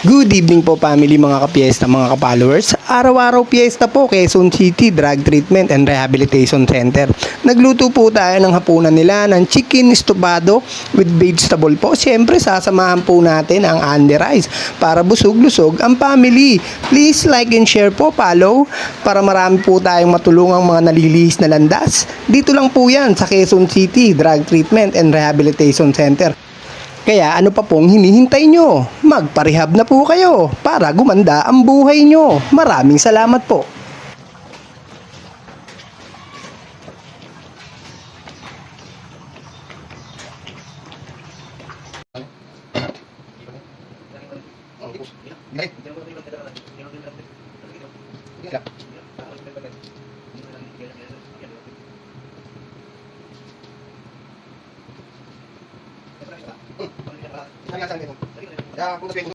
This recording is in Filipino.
Good evening po family, mga ka-fiesta, mga ka-followers. Araw-araw fiesta po, Quezon City Drug Treatment and Rehabilitation Center. Nagluto po tayo ng hapunan nila ng chicken estofado with vegetable po. Siyempre sasamahan po natin ang Andy Rice para busog-lusog ang family. Please like and share po, follow para marami po tayong matulungang mga nalilihis na landas. Dito lang po yan sa Quezon City Drug Treatment and Rehabilitation Center. Kaya ano pa pong hinihintay nyo? Magparehab na po kayo para gumanda ang buhay nyo. Maraming salamat po.